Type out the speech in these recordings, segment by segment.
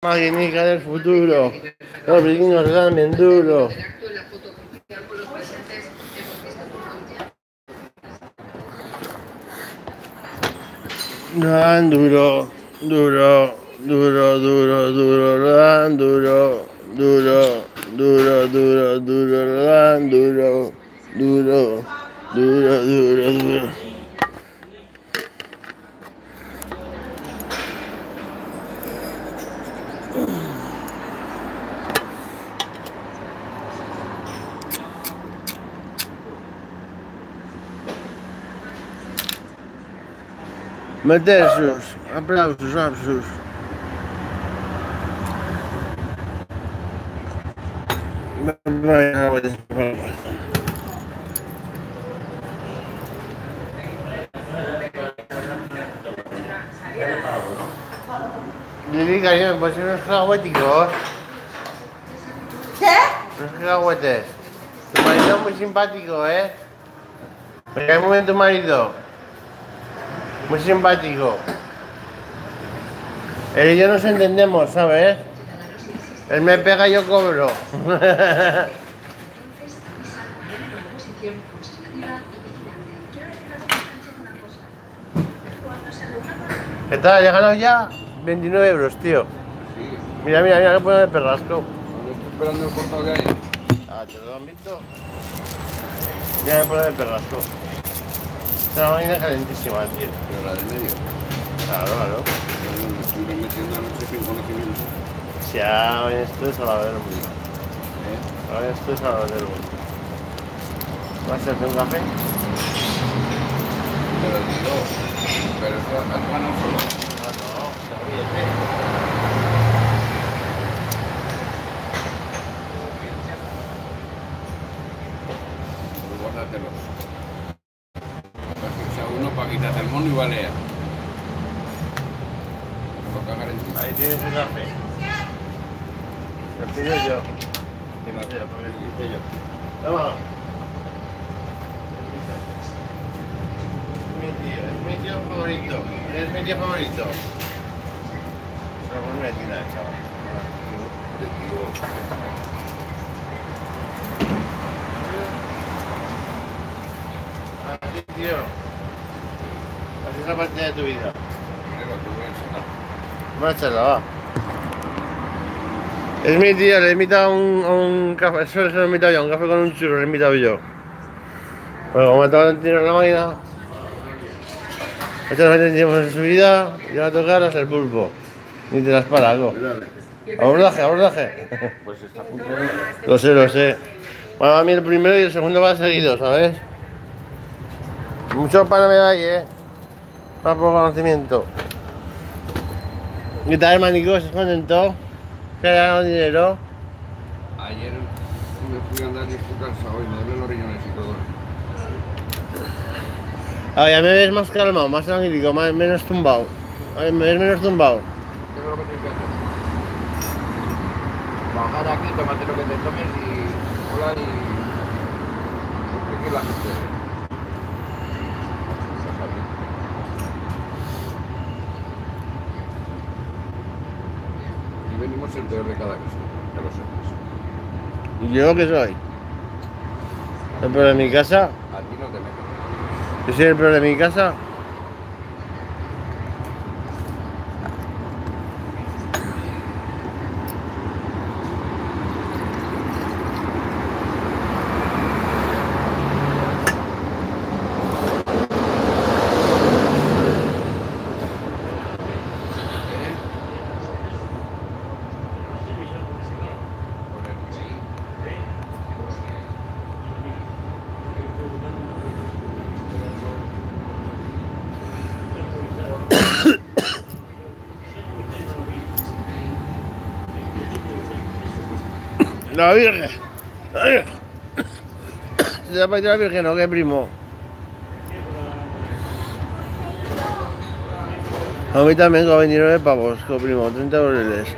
Maquinica del futuro, los vikingos dan bien duro. Dan duro, duro, duro, duro, duro, dan duro, duro, duro, duro, duro, dan duro, duro, duro, duro, duro. Metersos, aplausos, aplausos. Lili, cariño, pues unos cacahuéticos. ¿Qué? Unos cacahuetes. Tu marido es muy simpático, ¿eh? Me cae muy bien tu marido. Muy simpático. Él y yo nos entendemos, ¿sabes? Él me pega y yo cobro. ¿Qué tal? ¿Ya he ganado ya? 29 euros, tío. Mira, mira, mira, que pone el perrasco. Estoy esperando el portal que hay. Ah, ¿te lo han visto? Mira, me pone el perrasco. Es una máquina calentísima, tío. Pero la del medio. Claro, claro. Me estoy metiendo anoche sin conocimiento. Si ya hoy esto es a la verbo. Ahora esto es a la verbo. ¿Vas a hacerte un café? Pero el dos. Pero eso has ganado solo. Ah, no, está bien. Pues guárdatelos. Usa uno para quitarte el mono y balea. Lo cagar en ti. Ahí tienes el café. Lo pido yo. Que no sé, porque lo hice yo. Toma. Es mi tío favorito. Es mi tío favorito. Se lo pone metina, chaval. Así, tío. Así es la parte de tu vida. Primero te voy a enseñar. Márchala, va. Es mi tío, le he invitado a un café. Eso se lo he invitado yo, un café con un churro, le he invitado yo. Bueno, como estaba el tiro en la máquina. Esto lo meten en su vida y va a tocar hasta el pulpo. Ni te las para algo. Abordaje, abordaje. Pues está funcionando. Lo sé, lo sé. Bueno, a mí el primero y el segundo va seguido, ¿sabes? Mucho para me da ahí, para por conocimiento. ¿Qué tal, manico? ¿Estás contento? ¿Que has ganado dinero? Ayer me fui a andar y estoy cansado y me duelen los riñones y todo. Ah, ya me ves más calmado, más tranquilo, menos tumbado. A ver, me ves menos tumbado. ¿Qué es lo que tienes que hacer? Bajar aquí, tómate lo que te tomes y hola y explique la gente. Y venimos el peor de cada caso, que lo sepas. ¿Y yo qué soy? ¿El peor de mi casa? A ti no te meto. ¿Yo soy el peor de mi casa? La Virgen. La Virgen. ¿Se te ha parecido la Virgen o qué, primo? A mí también con 29 pavos, primo, 30 euros.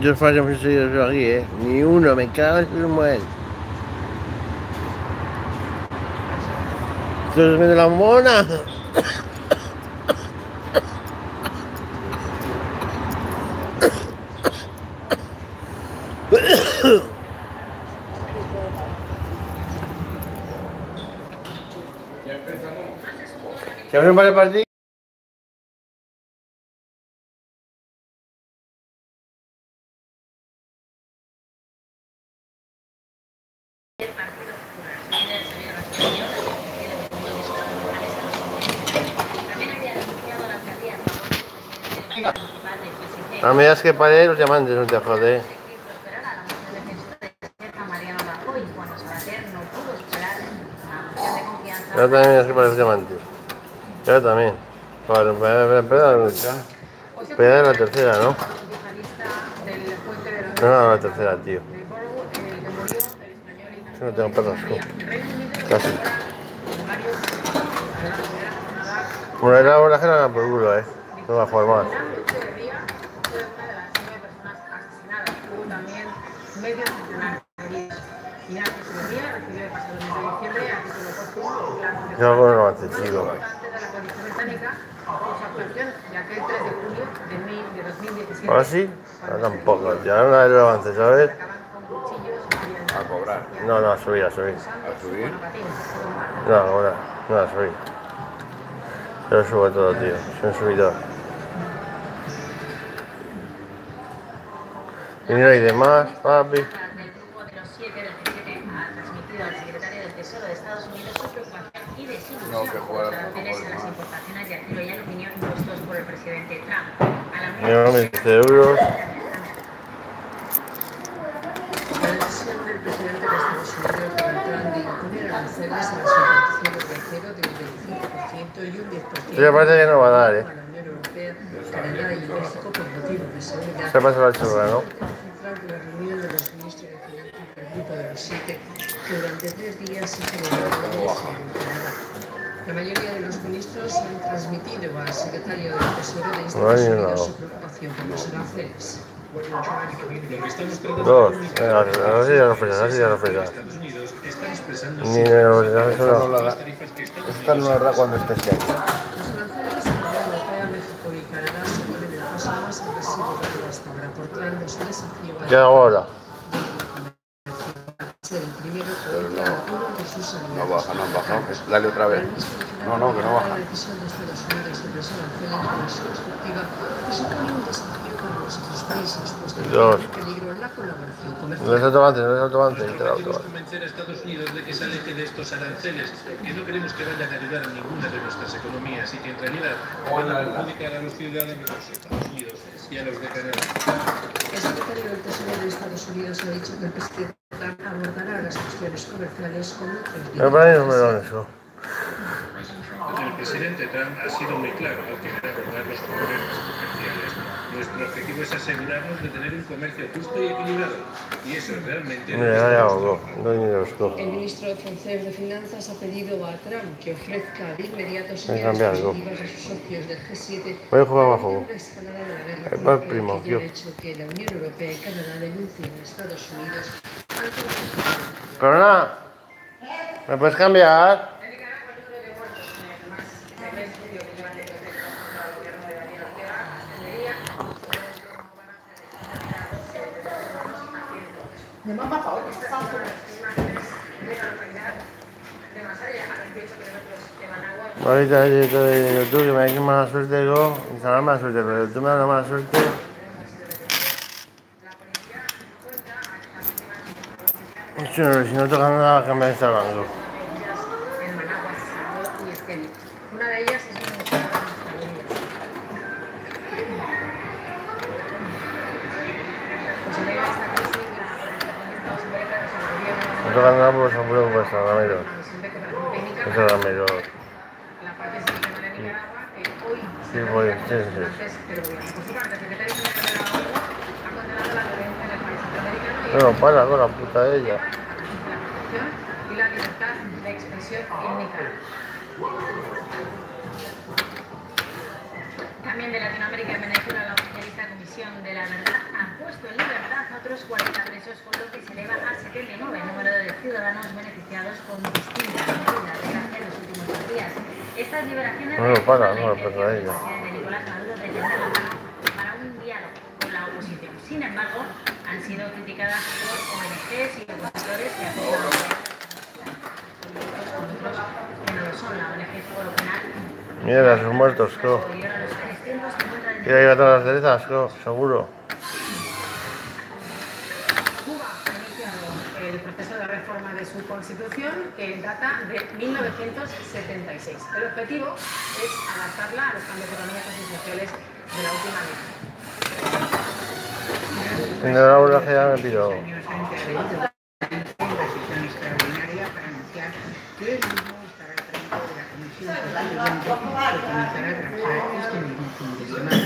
Yo fallo muy seguido aquí, Ni uno, me cago en su mujer. Entonces me de la mona. ¿Qué me vale para ti? A medida que paré, los diamantes no te joder. Yo también es que paré los diamantes. Yo también. Vale, espera la tercera, ¿no? No, la tercera, tío. Yo no tengo perros. Casi. Bueno, era una gana por culo, no va a jugar más. Yo hago un avance, chico. Ahora sí, ahora tampoco. Ya no hay el avance, ¿sabes? A cobrar. No, a subir, a subir. ¿A subir? No, ahora, no, a subir. Yo lo subo todo, tío. Soy un subidor. Dinero y demás, papi. No, que jugar a Yo 1.000 euros. La decisión del presidente de Estados Unidos, Donald Trump, de imponer aranceles a las importaciones de acero del 25% y un 10% Ya parece que no va a dar, a la Unión Europea, Canadá y México por motivos de seguridad. Se pasa la churra, ¿no? Central de la reunión de los ministros de Finanzas del Grupo de los Siete, que durante 3 días se celebró en Canadá. La mayoría de los ministros han transmitido al secretario del Tesoro de Estados Unidos su preocupación por los aranceles. Dos, venga, así ya lo fresas, así ya lo fresas. Ni eso no. Esta no la da cuando estés aquí. Los aranceles a la Unión Europea, México y Canadá se ponen el paso más agresivo dado hasta ahora, por tanto su desafío ¿Qué hago ahora? ser el primero que entra a uno de sus aliados. No baja, no baja. Dale otra vez. No, que no baja. La decisión de Estados Unidos sobre los aranceles con su perspectiva presupone un desafío para los otros países, puesto que Dos. pone en peligro la colaboración No comercial. es automante, no es automante. Queremos convencer a Estados Unidos de que se aleje de estos aranceles, que no queremos que vayan a ayudar a ninguna de nuestras economías y que en realidad van a perjudicar a los ciudadanos de los Estados Unidos y a los de Canadá. El secretario del Tesoro de Estados Unidos ha dicho que el presidente Trump abordará las cuestiones comerciales con otros Pero para mí no me lo eso. El presidente Trump ha sido muy claro al querer abordar los problemas comerciales. Nuestro objetivo es asegurarnos de tener un comercio justo y equilibrado. Y eso es realmente... Mira, ya hago, no hay ni los cojo. El ministro francés de Finanzas ha pedido a Trump que ofrezca de inmediato Voy a señales cambiar algo. positivas a sus socios del G7. Voy a jugar abajo. Una escalada de la guerra El comercial primo, que ya ha tío. hecho que la Unión Europea y Canadá denuncien a Estados Unidos. Pero nada, ¿me puedes cambiar? Ahorita de YouTube que me da mala suerte, digo, Instagram mala suerte, pero YouTube me da mala suerte. Si no toca nada, cambia Instagram, digo. Una de ellas es No toca nada, pues no puedo pues Ramiro. Eso es Ramiro. Sí, voy, sí. No, para con la puta de ella. y la libertad de expresión en Nicaragua. También de Latinoamérica y Venezuela, la oficialista Comisión de la Verdad ha puesto en otros 40 presos, con lo que se eleva a 79 el número de ciudadanos beneficiados con distintas medidas de cárcel en los últimos 2 días. Estas liberaciones No lo para, no lo representan para la intención del ella. presidente Nicolás Maduro de tender la mano para un diálogo con la oposición. Sin embargo, han sido criticadas por ONGs y opositores que acusan a otros que no lo son. La ONG Foro Penal Mira, sus muertos, co. Mira, lleva todas las cerezas, co, seguro. Cuba ha iniciado el proceso de reforma de su constitución que data de 1976. El objetivo es adaptarla a los cambios económicos y sociales de la última década. En el aula ya me pido. Años antes de ello, una sesión extraordinaria para anunciar que él mismo estará al frente de la comisión constituyente que comenzará a trabajar este mismo fin de semana.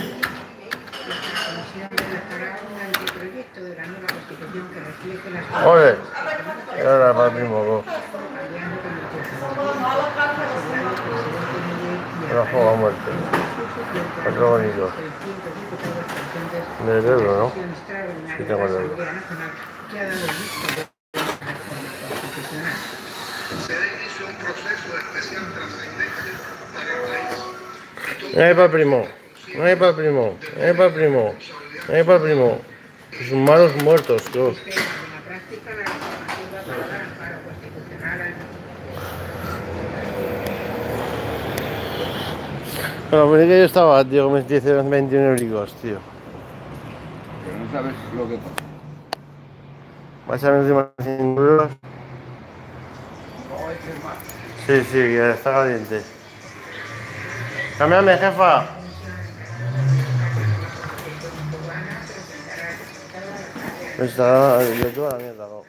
Esta comisión redactará un anteproyecto de la nueva constitución que refleje las ¡Ole! Y ahora para el primo, co. cambiando con el presidente Una juego a muerte. Otro bonito. De dedo, ¿no? Sí, tengo el dedo. Que ha dado el visto de la reforma constitucional. Se da inicio a un proceso de especial trascendencia para el país. No hay para el primo. No hay para el primo. No hay para el primo. No hay para el primo. Sus malos muertos, co. En la práctica, la reformación va a provocar amparo constitucional. Bueno, pues es que yo estaba, tío, que me hicieron 21 euricos, tío. Pero no sabes lo que pasa. ¿Vas a ver encima 100 euros? No eches más. Sí, sí, que está caliente. Cámbiame, jefa. Está de toda la mierda, ¿no?